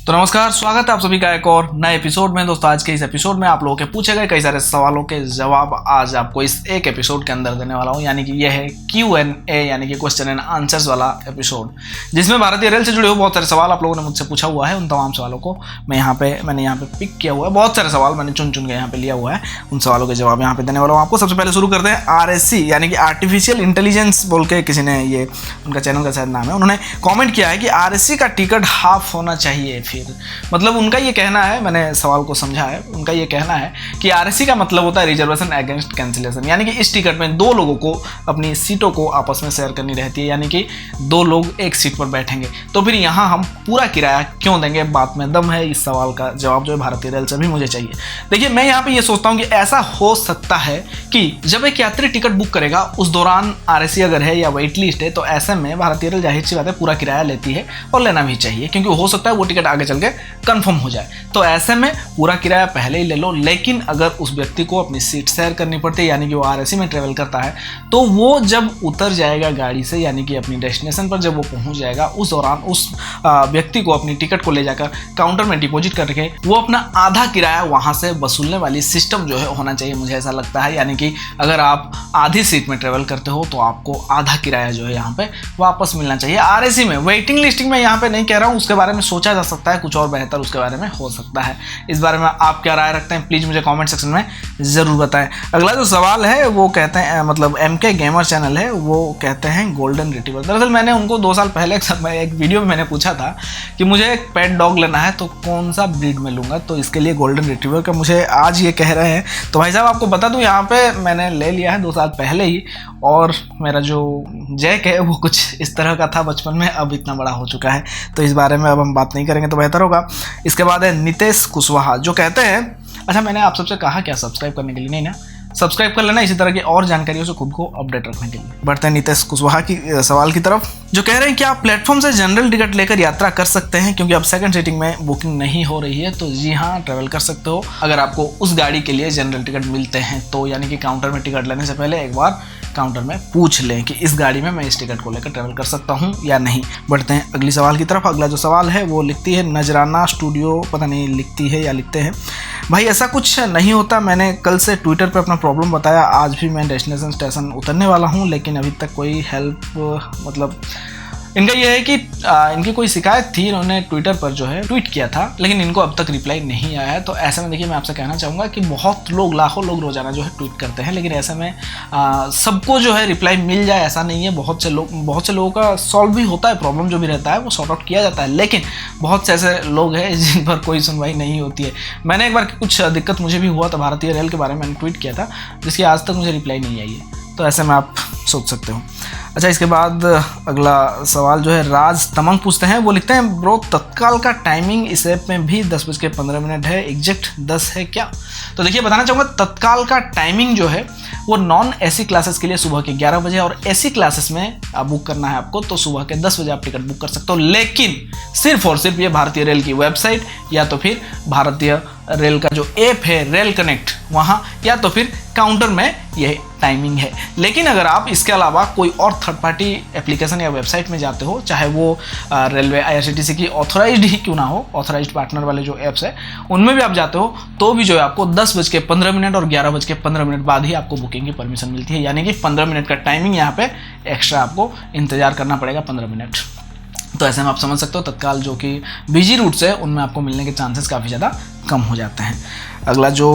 तो नमस्कार, स्वागत है आप सभी का एक और नए एपिसोड में। दोस्तों आज के इस एपिसोड में आप लोगों के पूछे गए कई सारे सवालों के जवाब आज आपको इस एक एपिसोड के अंदर देने वाला हूं, यानी कि यह है Q&A यानी कि क्वेश्चन एंड आंसर्स वाला एपिसोड, जिसमें भारतीय रेल से जुड़े हुए बहुत सारे सवाल आप लोगों ने मुझसे पूछा हुआ है। उन तमाम सवालों को मैंने यहाँ पे पिक किया हुआ है। बहुत सारे सवाल मैंने चुन के यहाँ पे लिया हुआ है, उन सवालों के जवाब यहाँ पे देने वाला हूँ आपको। सबसे पहले शुरू करते हैं RSC यानी कि आर्टिफिशियल इंटेलिजेंस बोल के किसी ने, ये उनका चैनल का शायद नाम है, उन्होंने कॉमेंट किया है कि RSC का टिकट हाफ होना चाहिए। फिर मतलब उनका ये कहना है, मैंने सवाल को समझा है, उनका ये कहना है कि RSC का मतलब होता है रिजर्वेशन अगेंस्ट कैंसिलेशन, यानी कि इस टिकट में दो लोगों को अपनी सीटों को आपस में शेयर करनी रहती है, यानी कि दो लोग एक सीट पर बैठेंगे। तो फिर यहाँ हम पूरा किराया क्यों देंगे? बात में दम है। इस सवाल का जवाब जो है भारतीय रेल से भी मुझे चाहिए। देखिए, मैं यहाँ पे ये सोचता हूँ कि ऐसा हो सकता है कि जब एक यात्री टिकट बुक करेगा उस दौरान RSC अगर है या वेट लिस्ट है, तो ऐसे में भारतीय रेल जाहिर सी बात है पूरा किराया लेती है और लेना भी चाहिए, क्योंकि हो सकता है वो टिकट आगे चल के कंफर्म हो जाए। तो ऐसे में पूरा किराया पहले ही ले लो। लेकिन अगर उस व्यक्ति को अपनी सीट शेयर करनी पड़ती है, यानी कि वो RSC में ट्रेवल करता है, तो वो जब उतर जाएगा गाड़ी से, यानी कि अपनी डेस्टिनेशन पर जब वो पहुंच जाएगा, उस दौरान उस व्यक्ति को अपनी टिकट को ले जाकर काउंटर में डिपॉजिट करके वो अपना आधा किराया वहां से वसूलने वाली सिस्टम जो है होना चाहिए, मुझे ऐसा लगता है। यानी कि अगर आप आधी सीट में ट्रेवल करते हो तो आपको आधा किराया जो है यहाँ पे वापस मिलना चाहिए। RSC में वेटिंग लिस्टिंग में यहाँ पे नहीं कह रहा हूँ, उसके बारे में सोचा जा सकता है, कुछ और बेहतर उसके बारे में हो सकता है। इस बारे में आप क्या राय रखते हैं, प्लीज़ मुझे कमेंट सेक्शन में ज़रूर बताएं। अगला जो सवाल है वो कहते हैं, मतलब MK गेमर चैनल है, वो कहते हैं गोल्डन रिट्रीवर। दरअसल मैंने उनको 2 साल पहले एक वीडियो में मैंने पूछा था कि मुझे एक पेट डॉग लेना है तो कौन सा ब्रीड में लूँगा, तो इसके लिए गोल्डन रिट्रीवर का मुझे आज ये कह रहे हैं। तो भाई साहब आपको बता दूँ, यहाँ पे मैंने ले लिया है 2 साल पहले ही, और मेरा जो जैक है वो कुछ इस तरह का था बचपन में, अब इतना बड़ा हो चुका है, तो इस बारे में अब हम बात नहीं करेंगे तो बेहतर होगा। इसके बाद है नितेश कुशवाहा, जो कहते हैं, अच्छा मैंने आप सबसे कहा क्या सब्सक्राइब करने के लिए? नहीं ना, सब्सक्राइब कर लेना इसी तरह की और जानकारियों से खुद को अपडेट रखने के लिए। बढ़ते हैं नितेश कुशवाहा की सवाल की तरफ, जो कह रहे हैं कि आप प्लेटफॉर्म से जनरल टिकट लेकर यात्रा कर सकते हैं क्योंकि अब सेकंड सीटिंग में बुकिंग नहीं हो रही है। तो जी हाँ, ट्रैवल कर सकते हो अगर आपको उस गाड़ी के लिए जनरल टिकट मिलते हैं तो, यानी कि काउंटर में टिकट लेने से पहले एक बार काउंटर में पूछ लें कि इस गाड़ी में मैं इस टिकट को लेकर ट्रैवल कर सकता हूँ या नहीं। बढ़ते हैं अगली सवाल की तरफ। अगला जो सवाल है वो लिखती है नजराना स्टूडियो, पता नहीं लिखती है या लिखते हैं, भाई ऐसा कुछ नहीं होता, मैंने कल से ट्विटर पे अपना प्रॉब्लम बताया, आज भी मैं डेस्टिनेशन स्टेशन उतरने वाला हूँ, लेकिन अभी तक कोई हेल्प, मतलब इनका यह है कि इनकी कोई शिकायत थी, इन्होंने ट्विटर पर जो है ट्वीट किया था, लेकिन इनको अब तक रिप्लाई नहीं आया है। तो ऐसे में देखिए, मैं आपसे कहना चाहूँगा कि बहुत लोग, लाखों लोग रोजाना जो है ट्वीट करते हैं, लेकिन ऐसे में सबको जो है रिप्लाई मिल जाए ऐसा नहीं है। बहुत से लोगों का सॉल्व भी होता है, प्रॉब्लम जो भी रहता है वो सॉर्ट आउट किया जाता है, लेकिन बहुत से ऐसे लोग हैं जिन पर कोई सुनवाई नहीं होती है। मैंने एक बार कुछ दिक्कत मुझे भी हुआ था, भारतीय रेल के बारे में मैंने ट्वीट किया था, जिसकी आज तक मुझे रिप्लाई नहीं आई है। तो ऐसे में आप सोच सकते हो। अच्छा, इसके बाद अगला सवाल जो है राज तमंग पूछते हैं, वो लिखते हैं, ब्रो तत्काल का टाइमिंग इस ऐप में भी 10:15 है, एग्जैक्ट 10 है क्या? तो देखिए, बताना चाहूँगा, तत्काल का टाइमिंग जो है वो नॉन AC क्लासेस के लिए सुबह के 11 बजे, और AC क्लासेस में बुक करना है आपको तो सुबह के 10 बजे आप टिकट बुक कर सकते हो। लेकिन सिर्फ और सिर्फ ये भारतीय रेल की वेबसाइट या तो फिर भारतीय रेल का जो ऐप है रेल कनेक्ट, वहाँ या तो फिर काउंटर में यह टाइमिंग है। लेकिन अगर आप इसके अलावा कोई और थर्ड पार्टी एप्लीकेशन या वेबसाइट में जाते हो, चाहे वो रेलवे IRCTC की ऑथोराइज्ड ही क्यों ना हो, ऑथोराइज्ड पार्टनर वाले जो ऐप्स है उनमें भी आप जाते हो, तो भी जो है आपको 10:15 और 11:15 बाद ही आपको बुकिंग की परमिशन मिलती है, यानी कि 15 मिनट का टाइमिंग यहाँ पे एक्स्ट्रा आपको इंतजार करना पड़ेगा, 15 मिनट। तो ऐसे में आप समझ सकते हो तत्काल जो कि बिजी रूट्स है उनमें आपको मिलने के चांसेस काफ़ी ज़्यादा कम हो जाते हैं। अगला जो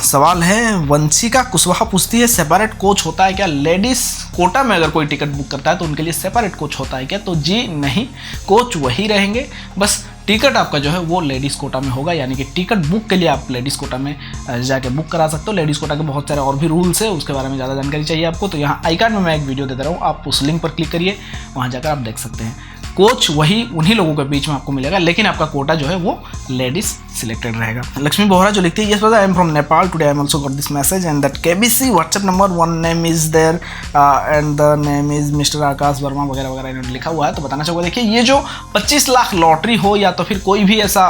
सवाल है वंशिका कुशवाहा पूछती है, सेपरेट कोच होता है क्या? लेडीज़ कोटा में अगर कोई टिकट बुक करता है तो उनके लिए सेपरेट कोच होता है क्या? तो जी नहीं, कोच वही रहेंगे, बस टिकट आपका जो है वो लेडीज़ कोटा में होगा, यानी कि टिकट बुक के लिए आप लेडीज़ कोटा में जाके बुक करा सकते हो। लेडीज़ कोटा के बहुत सारे और भी रूल्स है, उसके बारे में ज़्यादा जानकारी चाहिए आपको तो यहाँ आई कार्ड में मैं एक वीडियो दे दे रहा हूँ, आप उस लिंक पर क्लिक करिए, वहाँ जाकर आप देख सकते हैं। कोच वही उन्हीं लोगों के बीच में आपको मिलेगा, लेकिन आपका कोटा जो है वो लेडीज सिलेक्टेड रहेगा। लक्ष्मी बोहरा जो लिखती है, yes I am from Nepal, today I am also got this message and that KBC WhatsApp number, one name is there and the name is mister Akash Verma वगैरह वगैरह इन्होंने लिखा हुआ है। तो बताना चाहूँगा, देखिए ये जो 25 लाख लॉटरी हो या तो फिर कोई भी ऐसा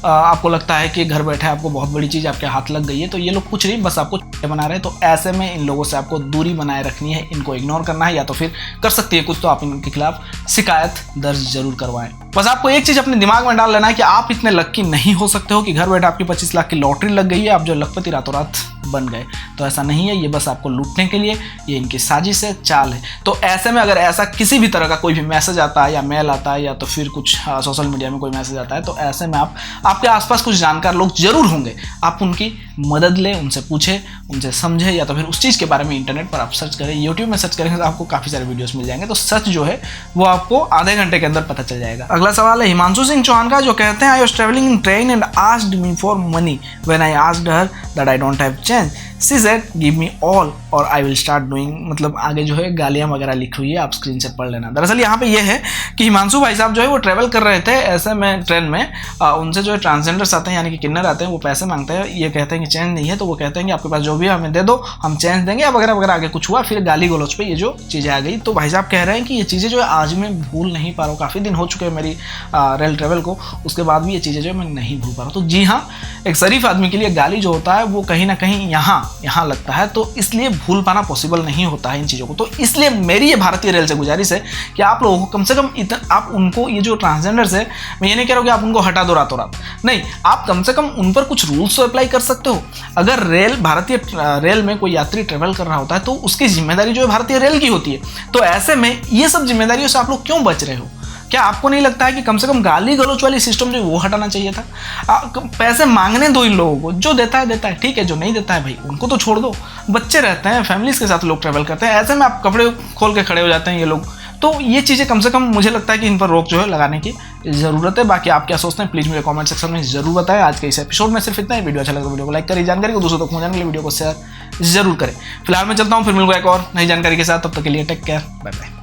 आपको लगता है कि घर बैठे आपको बहुत बड़ी चीज़ आपके हाथ लग गई है, तो ये लोग कुछ नहीं, बस आपको बना रहे हैं। तो ऐसे में इन लोगों से आपको दूरी बनाए रखनी है, इनको इग्नोर करना है, या तो फिर कर सकती है कुछ तो आप इनके खिलाफ शिकायत दर्ज जरूर करवाएं। बस आपको एक चीज़ अपने दिमाग में डाल लेना है कि आप इतने लकी नहीं हो सकते हो कि घर बैठे आपकी 25 लाख की लॉटरी लग गई है, आप जो लखपति रातों रात बन गए। तो ऐसा नहीं है, ये बस आपको लूटने के लिए, ये इनकी साजिश है, चाल है। तो ऐसे में अगर ऐसा किसी भी तरह का कोई भी मैसेज आता है या मेल आता है या तो फिर कुछ सोशल मीडिया में कोई मैसेज आता है, तो ऐसे में आपके आसपास कुछ जानकार लोग जरूर होंगे, आप उनकी मदद लें, उनसे पूछें, उनसे समझें, या तो फिर उस चीज़ के बारे में इंटरनेट पर आप सर्च करें, यूट्यूब में सर्च करेंगे तो आपको काफ़ी सारे वीडियोस मिल जाएंगे। तो सच जो है वो आपको आधे घंटे के अंदर पता चल जाएगा। अगला सवाल है हिमांशु सिंह चौहान का, जो कहते हैं I was travelling in train and asked me for money when I asked her that I don't have change, she said give me all और आई विल स्टार्ट डूइंग। मतलब आगे जो है गालियाँ वगैरह लिखी हुई है, आप स्क्रीन से पढ़ लेना। दरअसल यहाँ पे ये है कि हिमांशु भाई साहब जो है वो ट्रैवल कर रहे थे, ऐसे में ट्रेन में उनसे जो है ट्रांसजेंडर्स आते हैं यानी कि किन्नर आते हैं, वो पैसे मांगते हैं, ये कहते हैं कि चेंज नहीं है, तो वो कहते हैं कि आपके पास जो भी है हमें दे दो, हम चेंज देंगे या वगैरह वगैरह। आगे कुछ हुआ, फिर गाली गलौज पे ये जो चीज़ें आ गई। तो भाई साहब कह रहे हैं कि ये चीज़ें जो है आज मैं भूल नहीं पा रहा हूँ, काफ़ी दिन हो चुके हैं मेरी रेल ट्रेवल को, उसके बाद भी ये चीज़ें जो है मैं नहीं भूल पा रहा हूँ। तो जी हाँ, एक शरीफ आदमी के लिए गाली जो होता है वो कहीं ना कहीं यहाँ लगता है, तो इसलिए भूल पाना पॉसिबल नहीं होता है इन चीज़ों को। तो इसलिए मेरी ये भारतीय रेल से गुजारिश है कि आप लोगों को कम से कम आप उनको, ये जो ट्रांसजेंडर्स है, मैं ये नहीं कह रहा हूँ कि आप उनको हटा दो रातों रात, नहीं, आप कम से कम उन पर कुछ रूल्स तो अप्लाई कर सकते हो। अगर भारतीय रेल में कोई यात्री ट्रेवल कर रहा होता है तो उसकी जिम्मेदारी जो है भारतीय रेल की होती है। तो ऐसे में ये सब जिम्मेदारियों से आप लोग क्यों बच रहे हो? क्या आपको नहीं लगता है कि कम से कम गाली गलौच वाली सिस्टम जो वो हटाना चाहिए था? पैसे मांगने दो इन लोगों को, जो देता है ठीक है, जो नहीं देता है भाई उनको तो छोड़ दो। बच्चे रहते हैं, फैमिलीज के साथ लोग ट्रैवल करते हैं, ऐसे में आप कपड़े खोल के खड़े हो जाते हैं ये लोग। तो ये चीज़ें कम से कम मुझे लगता है कि इन पर रोक जो है लगाने की ज़रूरत है। बाकी आप क्या सोचते हैं प्लीज़ मुझे कमेंट सेक्शन में जरूर बताएं। आज के इस एपिसोड में सिर्फ इतना ही। वीडियो अच्छा लगा तो वीडियो को लाइक करें, जानकारी को दूसरों तक पहुंचाने के लिए वीडियो को शेयर जरूर करें। फिलहाल मैं चलता हूँ, फिर मिलूंगा एक और नई जानकारी के साथ। तब तक के लिए टेक केयर, बाय बाय।